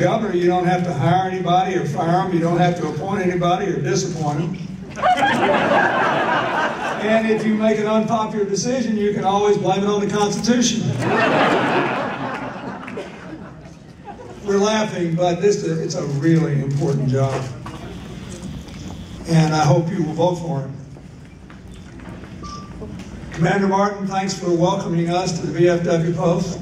governor, you don't have to hire anybody or fire them. You don't have to appoint anybody or disappoint them. And if you make an unpopular decision, you can always blame it on the Constitution. We're laughing, but it's a really important job. And I hope you will vote for him. Commander Martin, thanks for welcoming us to the VFW post.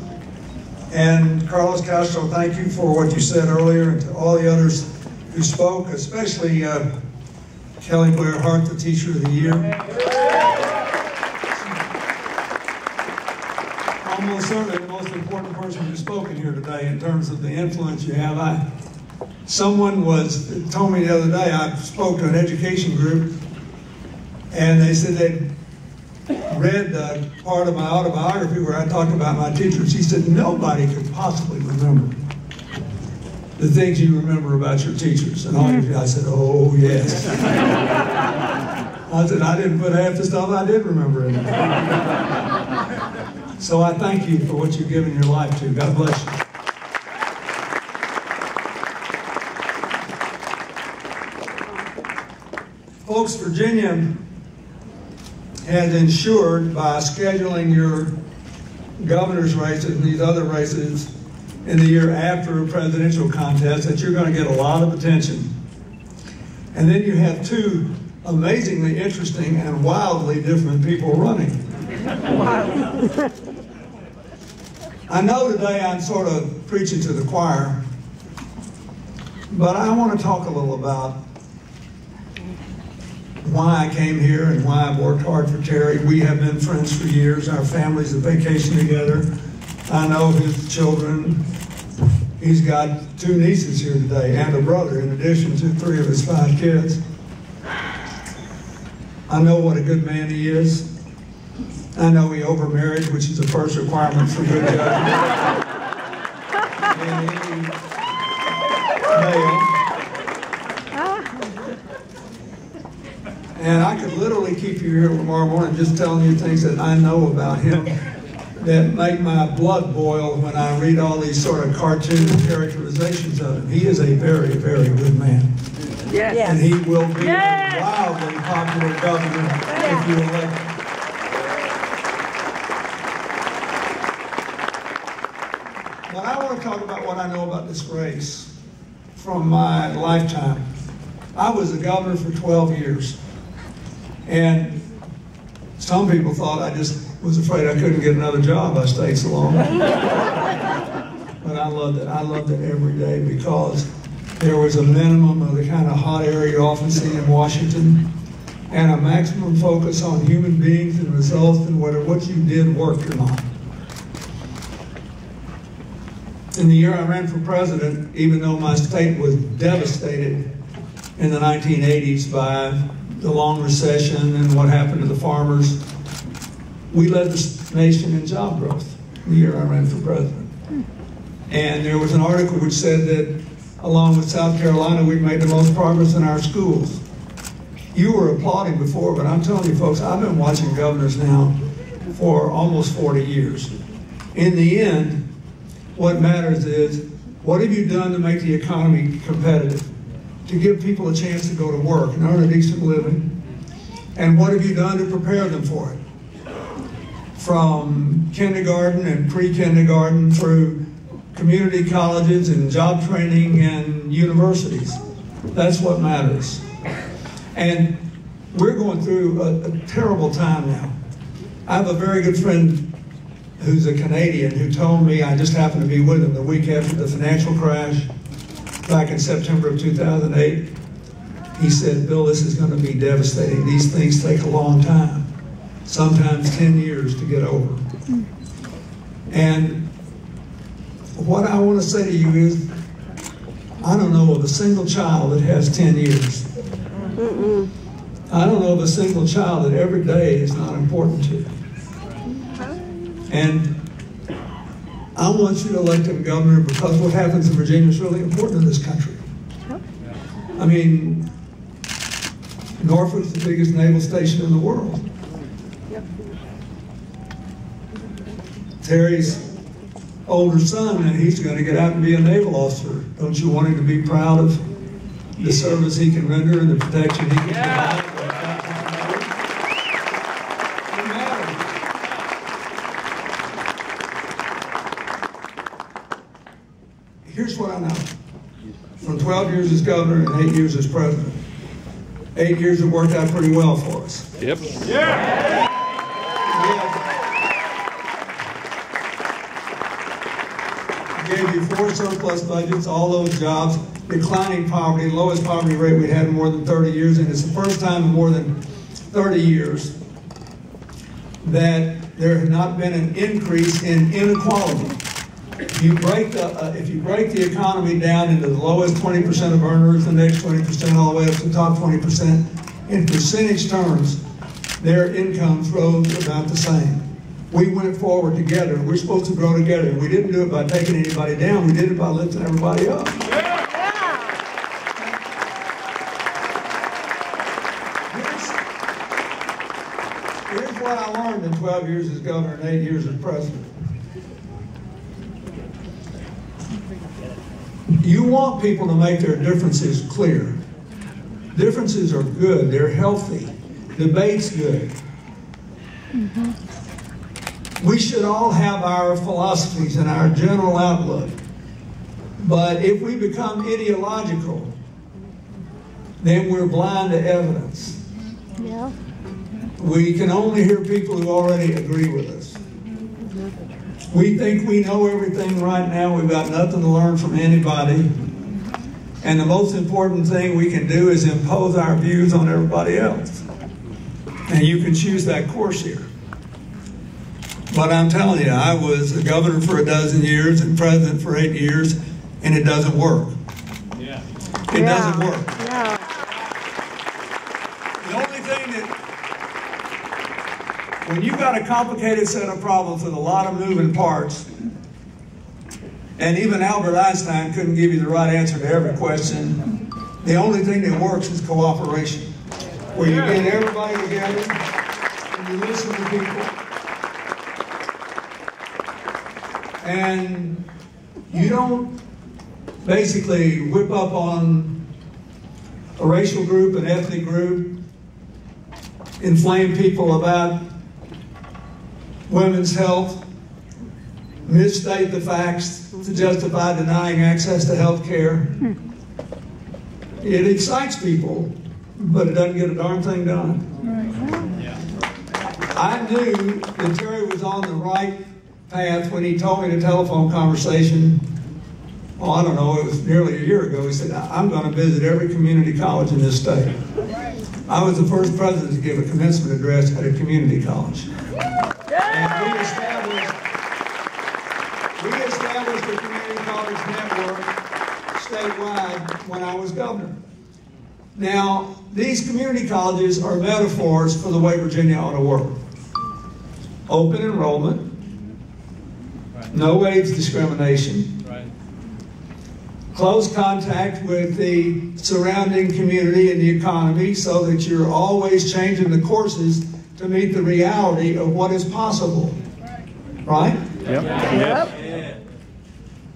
And Carlos Castro, thank you for what you said earlier, and to all the others who spoke, especially Kelly Blair Hart, the Teacher of the Year. Almost certainly the most important person who's spoken here today in terms of the influence you have. Someone told me the other day, I spoke to an education group, and they said they'd read part of my autobiography where I talked about my teachers. He said, nobody could possibly remember the things you remember about your teachers. And I said, oh, yes. I said, I didn't put half the stuff I did remember in it. So I thank you for what you've given your life to. God bless you. Folks, Virginia has ensured by scheduling your governor's races and these other races in the year after a presidential contest that you're going to get a lot of attention. And then you have two amazingly interesting and wildly different people running. I know today I'm sort of preaching to the choir, but I want to talk a little about why I came here and why I've worked hard for Terry. We have been friends for years. Our families have vacationed together. I know his children. He's got 2 nieces here today and a brother in addition to 3 of his 5 kids. I know what a good man he is. I know he overmarried, which is the first requirement for good judgment. And he male. And I could literally keep you here tomorrow morning just telling you things that I know about him that make my blood boil when I read all these sort of cartoon characterizations of him. He is a very, very good man. Yes. And he will be a wildly popular governor if you elect him. But I want to talk about what I know about this race from my lifetime. I was a governor for 12 years. And some people thought I just was afraid I couldn't get another job. I stayed so long. But I loved it. I loved it every day because there was a minimum of the kind of hot air you often see in Washington and a maximum focus on human beings and results and whether what you did worked or not. In the year I ran for president, even though my state was devastated in the 1980s by the long recession and what happened to the farmers, we led the nation in job growth the year I ran for president. And there was an article which said that along with South Carolina, we've made the most progress in our schools. You were applauding before, but I'm telling you folks, I've been watching governors now for almost 40 years. In the end, what matters is, what have you done to make the economy competitive? To give people a chance to go to work and earn a decent living? And what have you done to prepare them for it? From kindergarten and pre-kindergarten through community colleges and job training and universities. That's what matters. And we're going through a terrible time now. I have a very good friend who's a Canadian who told me, I just happened to be with him the week after the financial crash, back in September of 2008, he said, Bill, this is going to be devastating. These things take a long time, sometimes 10 years to get over. And what I want to say to you is, I don't know of a single child that has 10 years. I don't know of a single child that every day is not important to. And I want you to elect him governor because what happens in Virginia is really important to this country. I mean, Norfolk's the biggest naval station in the world. Terry's older son that he's going to get out and be a naval officer. Don't you want him to be proud of the service he can render and the protection he can provide? It matters. Here's what I know. From 12 years as governor and 8 years as president. 8 years have worked out pretty well for us. Yep. Yeah. Gave you 4 surplus budgets, all those jobs, declining poverty, lowest poverty rate we had in more than 30 years, and it's the first time in more than 30 years that there has not been an increase in inequality. If you break the economy down into the lowest 20% of earners, the next 20%, all the way up to the top 20%, in percentage terms, their incomes rose about the same. We went forward together. We're supposed to grow together. We didn't do it by taking anybody down. We did it by lifting everybody up. Here's what I learned in 12 years as governor and 8 years as president. You want people to make their differences clear. Differences are good. They're healthy. Debate's good. We should all have our philosophies and our general outlook. But if we become ideological, then we're blind to evidence. Yeah. We can only hear people who already agree with us. We think we know everything right now. We've got nothing to learn from anybody. And the most important thing we can do is impose our views on everybody else. And you can choose that course here. But I'm telling you, I was a governor for 12 years and president for 8 years, and it doesn't work. Yeah. It doesn't work. Yeah. The only thing that, when you've got a complicated set of problems with a lot of moving parts, and even Albert Einstein couldn't give you the right answer to every question, the only thing that works is cooperation, where you get everybody together and you listen to people. And you don't basically whip up on a racial group, an ethnic group, inflame people about women's health, misstate the facts to justify denying access to health care. It excites people, but it doesn't get a darn thing done. I knew that Terry was on the right path when he told me in a telephone conversation, well, I don't know, it was nearly a year ago. He said, I'm going to visit every community college in this state. I was the first president to give a commencement address at a community college. And we established a community college network statewide when I was governor. Now, these community colleges are metaphors for the way Virginia ought to work. Open enrollment, no age discrimination, close contact with the surrounding community and the economy so that you're always changing the courses to meet the reality of what is possible. Right? Yep. Yep.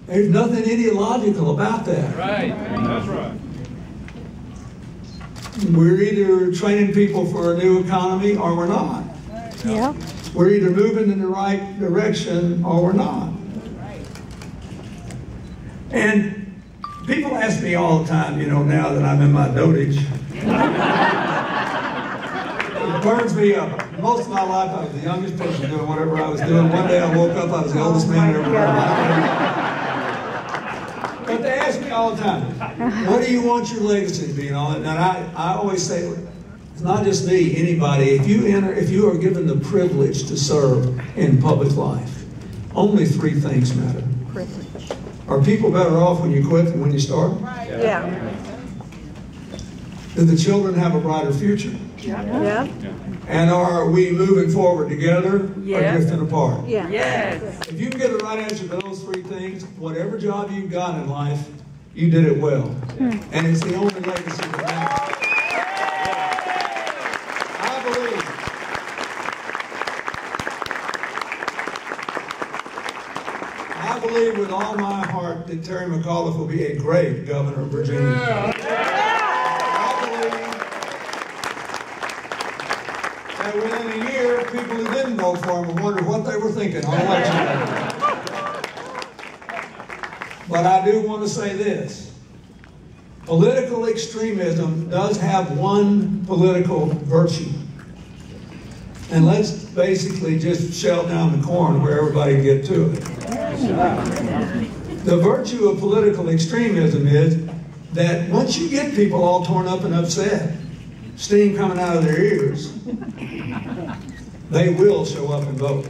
There's nothing ideological about that. Right. That's right. We're either training people for a new economy or we're not. Yeah. We're either moving in the right direction or we're not. And people ask me all the time, you know, now that I'm in my dotage, it burns me up. Most of my life I was the youngest person doing whatever I was doing. One day I woke up, I was the oldest man ever. But they ask me all the time, what do you want your legacy to be? And all that. And I always say, it's not just me, anybody. If you are given the privilege to serve in public life, only 3 things matter. Privilege. Are people better off when you quit than when you start? Yeah. Do the children have a brighter future? Yeah. And are we moving forward together or drifting apart? Yeah. Yes. If you can get the right answer to those 3 things, whatever job you've got in life, you did it well. And it's the only legacy that matters. I that Terry McAuliffe will be a great governor of Virginia. I believe that within a year, people who didn't vote for him will wonder what they were thinking on election day. But I do want to say this. Political extremism does have one political virtue. And let's basically just shell down the corn where everybody can get to it. The virtue of political extremism is that once you get people all torn up and upset, steam coming out of their ears, they will show up and vote.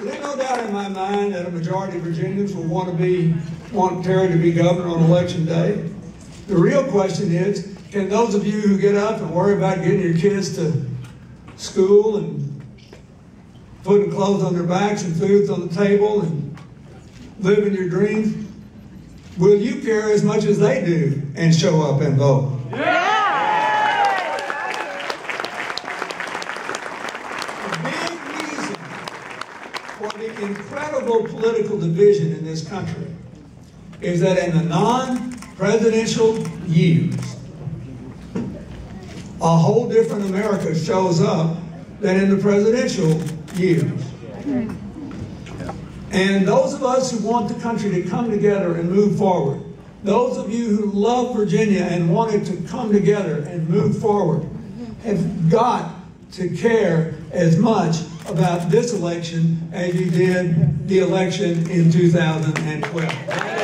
There's no doubt in my mind that a majority of Virginians will want Terry to be governor on election day. The real question is, can those of you who get up and worry about getting your kids to school and putting clothes on their backs and foods on the table and living your dreams, will you care as much as they do and show up and vote? For the incredible political division in this country is that in the non-presidential years, a whole different America shows up than in the presidential years. And those of us who want the country to come together and move forward, those of you who love Virginia and want it to come together and move forward, have got to care as much about this election as you did the election in 2012.